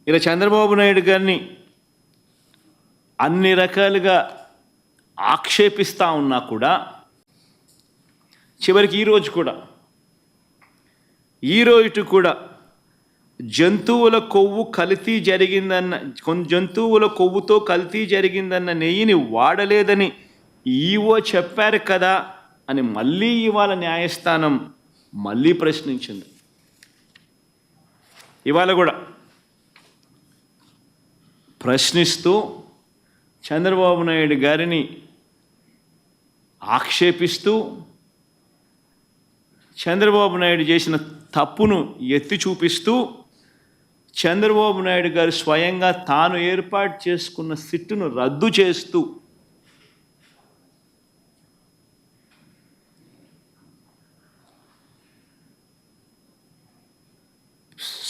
ఇలా చంద్రబాబు నాయుడు గారిని అన్ని రకాలుగా ఆక్షేపిస్తూ ఉన్నా కూడా చివరికి ఈరోజు కూడా జంతువుల కొవ్వుతో కల్తీ జరిగిందన్న నెయ్యిని వాడలేదని ఈవో చెప్పారు కదా అని మళ్ళీ ఇవాళ న్యాయస్థానం మళ్ళీ ప్రశ్నించింది. ఇవాళ కూడా ప్రశ్నిస్తూ చంద్రబాబు నాయుడు గారిని ఆక్షేపిస్తూ చంద్రబాబు నాయుడు చేసిన తప్పును ఎత్తి చూపిస్తూ చంద్రబాబు నాయుడు గారు స్వయంగా తాను ఏర్పాటు చేసుకున్న సిట్టును రద్దు చేస్తూ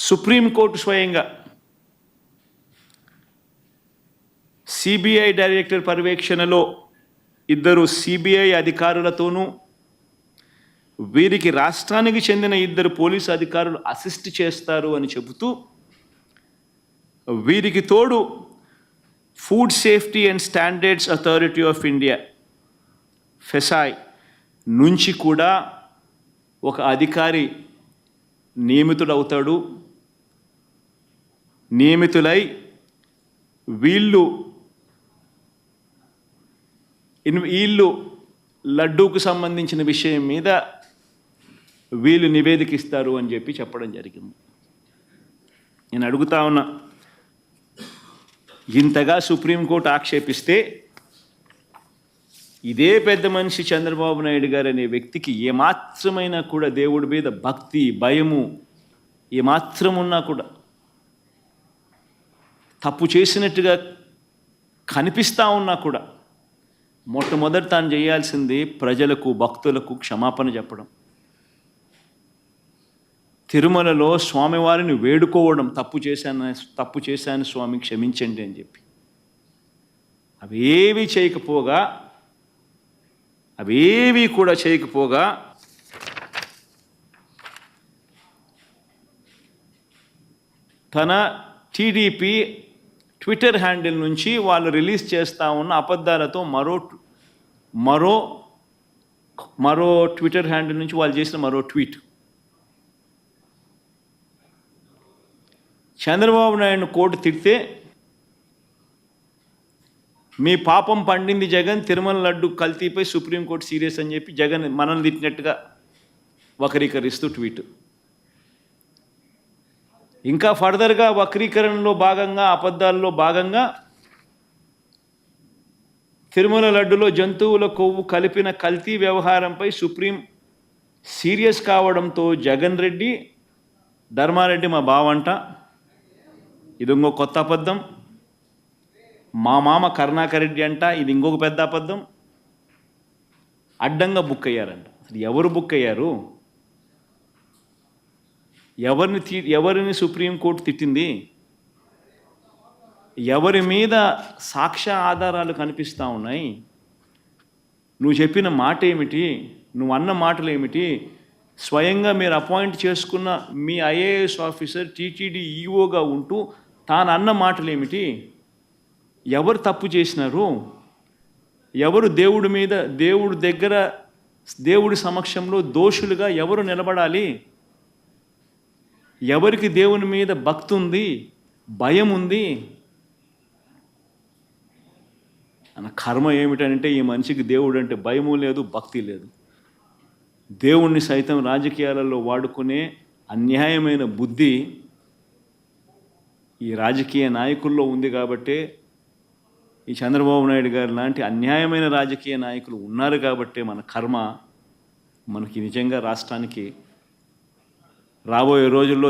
సుప్రీంకోర్టు స్వయంగా సిబిఐ డైరెక్టర్ పర్యవేక్షణలో 2 సిబిఐ అధికారులతోనూ వీరికి రాష్ట్రానికి చెందిన 2 పోలీసు అధికారులు అసిస్ట్ చేస్తారు అని చెబుతూ వీరికి తోడు food safety and standards authority of India FSSAI నుంచి కూడా ఒక అధికారి నియమితులై వీళ్ళు లడ్డూకు సంబంధించిన విషయం మీద వీళ్ళు నివేదిక ఇస్తారు అని చెప్పడం జరిగింది. నేను అడుగుతా ఉన్నా, ఇంతగా సుప్రీంకోర్టు ఆక్షేపిస్తే ఇదే పెద్ద మనిషి చంద్రబాబు నాయుడు గారు అనే వ్యక్తికి ఏమాత్రమైనా కూడా దేవుడి మీద భక్తి భయము ఏమాత్రం ఉన్నా కూడా తప్పు చేసినట్టుగా కనిపిస్తూ ఉన్నా కూడా మొట్టమొదటి తాను చేయాల్సింది ప్రజలకు భక్తులకు క్షమాపణ చెప్పడం, తిరుమలలో స్వామివారిని వేడుకోవడం, తప్పు చేశాను స్వామి క్షమించండి అని చెప్పి. అవేవి కూడా చేయకపోగా తన టీడీపీ ట్విట్టర్ హ్యాండిల్ నుంచి వాళ్ళు రిలీజ్ చేస్తూ ఉన్న అబద్ధాలతో మరో ట్విట్టర్ హ్యాండిల్ నుంచి వాళ్ళు చేసిన మరో ట్వీట్, చంద్రబాబు నాయుడును కోర్టు తిడితే మీ పాపం పండింది జగన్, తిరుమల లడ్డు కల్తీపై సుప్రీంకోర్టు సీరియస్ అని చెప్పి జగన్ మనల్ని తిట్టినట్టుగా వక్రీకరిస్తూ ట్వీట్. ఇంకా ఫర్దర్గా వక్రీకరణలో భాగంగా అబద్ధాల్లో భాగంగా తిరుమల లడ్డులో జంతువుల కొవ్వు కలిపిన కల్తీ వ్యవహారంపై సుప్రీం సీరియస్ కావడంతో జగన్ రెడ్డి ధర్మారెడ్డి మా బావంట, ఇది ఇంకో కొత్త అబద్ధం, మా మామ కరుణాకర్ రెడ్డి అంట, ఇది ఇంకొక పెద్ద అబద్ధం, అడ్డంగా బుక్ అయ్యారంట. అసలు ఎవరు బుక్ అయ్యారు? ఎవరిని సుప్రీంకోర్టు తిట్టింది? ఎవరి మీద సాక్ష్య ఆధారాలు కనిపిస్తూ ఉన్నాయి? నువ్వు చెప్పిన మాట ఏమిటి? నువ్వు అన్న మాటలు ఏమిటి? స్వయంగా మీరు అపాయింట్ చేసుకున్న మీ ఐఏఎస్ ఆఫీసర్ టీటీడీ ఈఓగా ఉంటూ తాను అన్న మాటలు ఏమిటి? ఎవరు తప్పు చేసినారు? ఎవరు దేవుడి సమక్షంలో దోషులుగా ఎవరు నిలబడాలి? ఎవరికి దేవుని మీద భక్తి ఉంది, భయం ఉంది? అన్న కర్మ ఏమిటంటే ఈ మనిషికి దేవుడు అంటే భయము లేదు, భక్తి లేదు. దేవుణ్ణి సైతం రాజకీయాలలో వాడుకునే అన్యాయమైన బుద్ధి ఈ రాజకీయ నాయకుల్లో ఉంది. కాబట్టే ఈ చంద్రబాబు నాయుడు గారు లాంటి అన్యాయమైన రాజకీయ నాయకులు ఉన్నారు కాబట్టే మన కర్మ మనకి నిజంగా రాష్ట్రానికి రాబోయే రోజుల్లో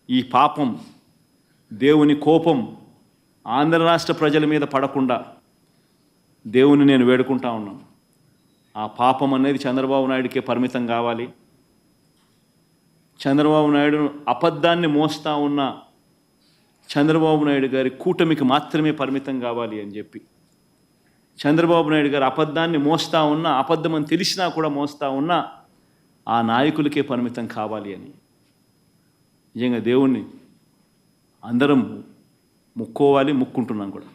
ఈ పాపం, దేవుని కోపం ఆంధ్ర రాష్ట్ర ప్రజల మీద పడకుండా దేవుని నేను వేడుకుంటా ఉన్నాను. ఆ పాపం అనేది చంద్రబాబు నాయుడికే పరిమితం కావాలి. చంద్రబాబు నాయుడు అబద్ధాన్ని మోస్తూ ఉన్న చంద్రబాబు నాయుడు గారి కూటమికి మాత్రమే పరిమితం కావాలి అని చెప్పి, చంద్రబాబు నాయుడు గారు అబద్ధాన్ని మోస్తూ ఉన్న, అబద్ధమని తెలిసినా కూడా మోస్తూ ఉన్న ఆ నాయకులకే పరిమితం కావాలి అని నిజంగా దేవుణ్ణి అందరం ముక్కోవాలి, ముక్కుంటున్నాం కూడా.